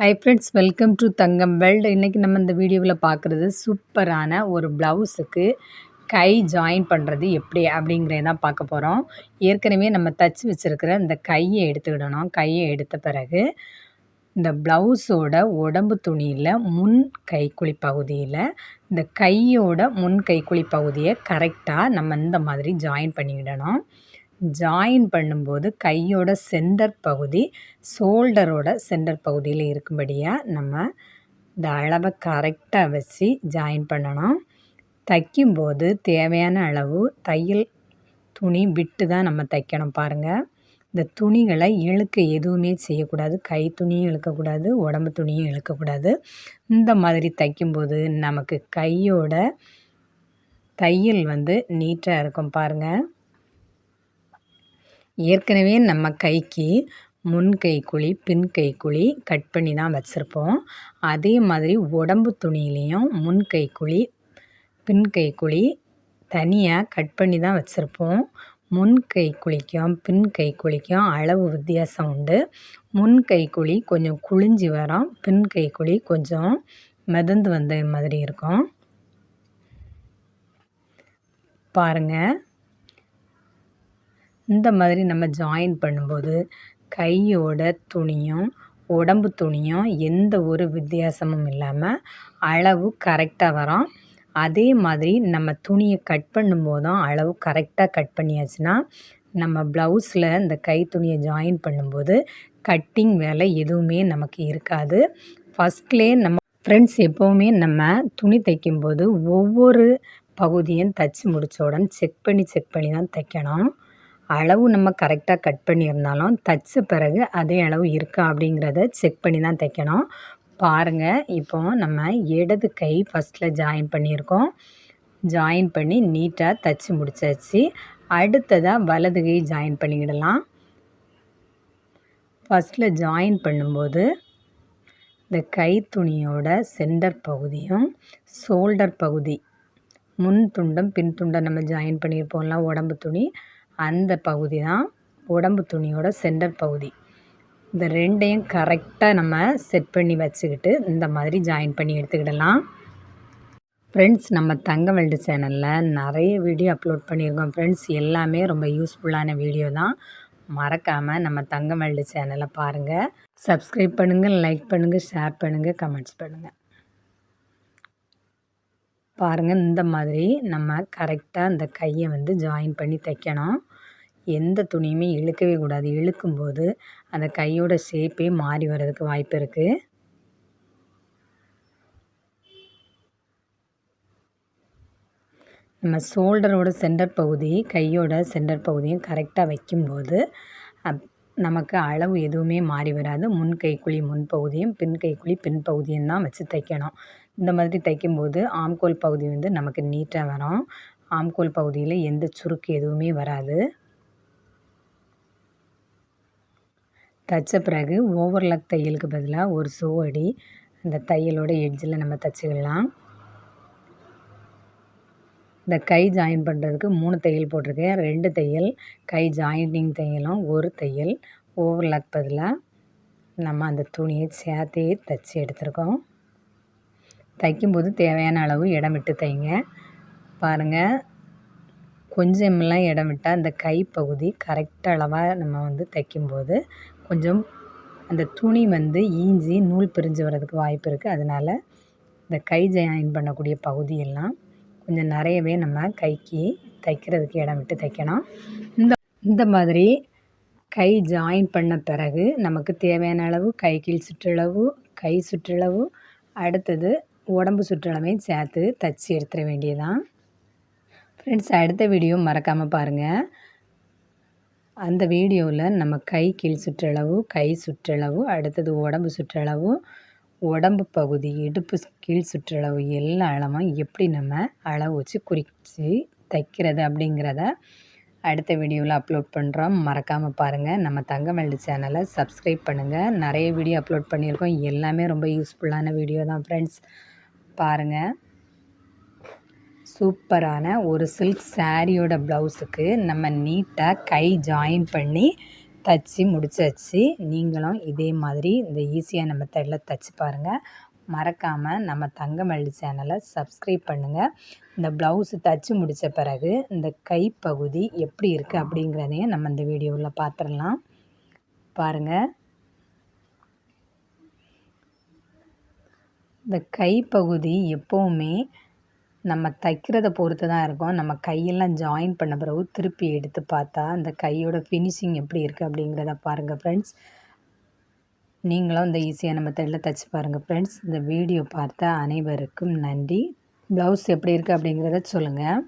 Hi friends, welcome to Thangam world. இன்றைக்கி நம்ம இந்த வீடியோவில் பார்க்குறது சூப்பரான ஒரு ப்ளவுஸுக்கு கை ஜாயின் பண்ணுறது எப்படி அப்படிங்கிறத தான் பார்க்க போகிறோம். ஏற்கனவே நம்ம தச்சு வச்சுருக்கிற இந்த கையை எடுத்துக்கிடணும். கையை எடுத்த பிறகு இந்த ப்ளவுஸோட உடம்பு துணியில் முன் கைக்குழி பகுதியில் இந்த கையோட முன் கைக்குழி பகுதியை கரெக்டாக நம்ம இந்த மாதிரி ஜாயின் பண்ணிக்கிடணும். ஜாயின் பண்ணும்போது கையோட சென்டர் பகுதி ஷோல்டரோட சென்டர் பகுதியில் இருக்கும்படியாக நம்ம இந்த அளவை கரெக்டாக வச்சு ஜாயின் பண்ணணும். தைக்கும்போது தேவையான அளவு தையல் துணி விட்டு தான் நம்ம தைக்கணும். பாருங்கள், இந்த துணிகளை இழுக்க எதுவுமே செய்யக்கூடாது. கை துணியும் இழுக்கக்கூடாது, உடம்பு துணியும் இழுக்கக்கூடாது. இந்த மாதிரி தைக்கும்போது நமக்கு கையோட தையல் நீட்டாக இருக்கும். பாருங்கள், ஏற்கனவே நம்ம கைக்கு முன் கைக்குழி பின் கைக்குழி கட் பண்ணி தான் வச்சுருப்போம். அதே மாதிரி உடம்பு துணியிலையும் முன் கைக்குழி பின் கைக்குழி தனியாக கட் பண்ணி தான் வச்சுருப்போம். முன் கைக்குழிக்கும் பின் கைக்குழிக்கும் அளவு வித்தியாசம் உண்டு. முன் கைக்குழி கொஞ்சம் குழிஞ்சி வரும், பின் கைக்குழி கொஞ்சம் மிதந்து வந்த மாதிரி இருக்கும். பாருங்கள், இந்த மாதிரி நம்ம ஜாயின் பண்ணும்போது கையோட துணியும் உடம்பு துணியும் எந்த ஒரு வித்தியாசமும் இல்லாமல் அளவு கரெக்டாக வரும். அதே மாதிரி நம்ம துணியை கட் பண்ணும்போதும் அளவு கரெக்டாக கட் பண்ணியாச்சுன்னா நம்ம ப்ளவுஸில் இந்த கை துணியை ஜாயின் பண்ணும்போது கட்டிங் வேலை எதுவுமே நமக்கு இருக்காது. ஃபஸ்ட்லேயே நம்ம ஃப்ரெண்ட்ஸ் எப்போவுமே நம்ம துணி தைக்கும்போது ஒவ்வொரு பகுதியும் தைச்சி முடித்த உடனே செக் பண்ணி தான் தைக்கணும். அளவு நம்ம கரெக்டாக கட் பண்ணியிருந்தாலும் தைச்ச பிறகு அதே அளவு இருக்கா அப்படிங்கிறத செக் பண்ணி தான் தைக்கணும். பாருங்கள், இப்போது நம்ம இடது கை ஃபஸ்ட்டில் ஜாயின் பண்ணியிருக்கோம். ஜாயின் பண்ணி நீட்டாக தைச்சி முடிச்சாச்சு. அடுத்ததாக வலது கை ஜாயின் பண்ணிக்கிடலாம். ஃபஸ்ட்டில் ஜாயின் பண்ணும்போது இந்த கை துணியோட சென்டர் பகுதியும் ஷோல்டர் பகுதி முன் துண்டம் பின் துண்டம் நம்ம ஜாயின் பண்ணியிருப்போம்லாம் உடம்பு துணி, அந்த பகுதி தான் உடம்பு துணியோட சென்டர் பகுதி. இந்த ரெண்டையும் கரெக்டாக நம்ம செட் பண்ணி வச்சுக்கிட்டு இந்த மாதிரி ஜாயின் பண்ணி எடுத்துக்கிடலாம். ஃப்ரெண்ட்ஸ், நம்ம தங்கம் வேர்ல்டு சேனலில் நிறைய வீடியோ அப்லோட் பண்ணியிருக்கோம். ஃப்ரெண்ட்ஸ், எல்லாமே ரொம்ப யூஸ்ஃபுல்லான வீடியோ தான். மறக்காமல் நம்ம தங்கம் வேர்ல்டு சேனலை பாருங்கள். சப்ஸ்கிரைப் பண்ணுங்கள், லைக் பண்ணுங்கள், ஷேர் பண்ணுங்கள், கமெண்ட்ஸ் பண்ணுங்கள். பாருங்கள், இந்த மாதிரி நம்ம கரெக்டாக இந்த கையை ஜாயின் பண்ணி தைக்கணும். எந்த துணியுமே இழுக்கவே கூடாது. இழுக்கும்போது அந்த கையோட ஷேப்பே மாறி வர்றதுக்கு வாய்ப்பு இருக்குது. நம்ம ஷோல்டரோட சென்டர் பகுதி கையோட சென்டர் பகுதியும் கரெக்டாக வைக்கும்போது நமக்கு அளவு எதுவுமே மாறி வராது. முன் கைக்குழி முன் பகுதியும் பின் கைக்குழி பின் பகுதியும் தான் வச்சு தைக்கணும். இந்த மாதிரி தைக்கும்போது ஆம்கோல் பகுதி நமக்கு நீட்டாக வரும். ஆம்கோல் பகுதியில் எந்த சுருக்கு எதுவுமே வராது. தைச்ச பிறகு ஓவர்லாக் தையலுக்கு பதிலாக ஒரு சோவடி அந்த தையலோட எட்ஜில் நம்ம தைச்சிக்கலாம். இந்த கை ஜாயின் பண்ணுறதுக்கு 3 தையல் போட்டிருக்கேன். 2 தையல் கை ஜாயிண்டிங் தையலும், ஒரு தையல் ஓவர்லாக் பதிலாக நம்ம அந்த துணியை சேர்த்தே தைச்சி எடுத்துருக்கோம். தைக்கும்போது தேவையான அளவு இடம் விட்டு தைங்க. பாருங்கள், கொஞ்சமெல்லாம் இடம் விட்டால் அந்த கை பகுதி கரெக்ட் அளவாக நம்ம தைக்கும்போது கொஞ்சம் அந்த துணி ஈஞ்சி நூல் பிரிஞ்சு வர்றதுக்கு வாய்ப்பு இருக்குது. அதனால் இந்த கை ஜாயின் பண்ணக்கூடிய பகுதியெல்லாம் கொஞ்சம் நிறையவே நம்ம கைக்கு தைக்கிறதுக்கு இடம் விட்டு தைக்கணும். இந்த மாதிரி கை ஜாயின் பண்ண பிறகு நமக்கு தேவையான அளவு கை கீழ் சுற்றளவு, கை சுற்றளவு, அடுத்தது உடம்பு சுற்றளவையும் சேர்த்து தைச்சி எடுத்துட வேண்டியதான். ஃப்ரெண்ட்ஸ், அடுத்த வீடியோ மறக்காமல் பாருங்கள். அந்த வீடியோவில் நம்ம கை கீழ் சுற்றளவு, கை சுற்றளவு, அடுத்தது உடம்பு சுற்றளவு, உடம்பு பகுதி இடுப்பு கீழ் சுற்றளவு எல்லா அளவும் எப்படி நம்ம அளவு வச்சு குறித்து தைக்கிறது அப்படிங்கிறத அடுத்த வீடியோவில் அப்லோட் பண்ணுறோம். மறக்காமல் பாருங்கள். நம்ம தங்கம் வேர்ல்டு சேனலை சப்ஸ்கிரைப் பண்ணுங்கள். நிறைய வீடியோ அப்லோட் பண்ணியிருக்கோம். எல்லாமே ரொம்ப யூஸ்ஃபுல்லான வீடியோ தான் ஃப்ரெண்ட்ஸ். பாருங்கள், சூப்பரான ஒரு சில்க் சாரியோட ப்ளவுஸுக்கு நம்ம நீட்டாக கை ஜாயின் பண்ணி தச்சு முடிச்சாச்சு. நீங்களும் இதே மாதிரி இந்த ஈஸியான மெத்தடில் தச்சு பாருங்கள். மறக்காமல் நம்ம தங்கமல்லி சேனலை சப்ஸ்கிரைப் பண்ணுங்கள். இந்த ப்ளவுஸு தச்சு முடித்த பிறகு இந்த கைப்பகுதி எப்படி இருக்குது அப்படிங்கிறதையும் நம்ம இந்த வீடியோவில் பார்த்துடலாம். பாருங்கள், இந்த கைப்பகுதி எப்போவுமே நம்ம தைக்கிறத பொறுத்து தான் இருக்கும். நம்ம கையெல்லாம் ஜாயின் பண்ண பிறகு திருப்பி எடுத்து பார்த்தா அந்த கையோட ஃபினிஷிங் எப்படி இருக்குது அப்படிங்கிறத பாருங்கள் ஃப்ரெண்ட்ஸ். நீங்களும் இந்த ஈஸியான மெத்தடில் தைச்சி பாருங்கள் ஃப்ரெண்ட்ஸ். இந்த வீடியோ பார்த்த அனைவருக்கும் நன்றி. ப்ளவுஸ் எப்படி இருக்குது அப்படிங்கிறத சொல்லுங்கள்.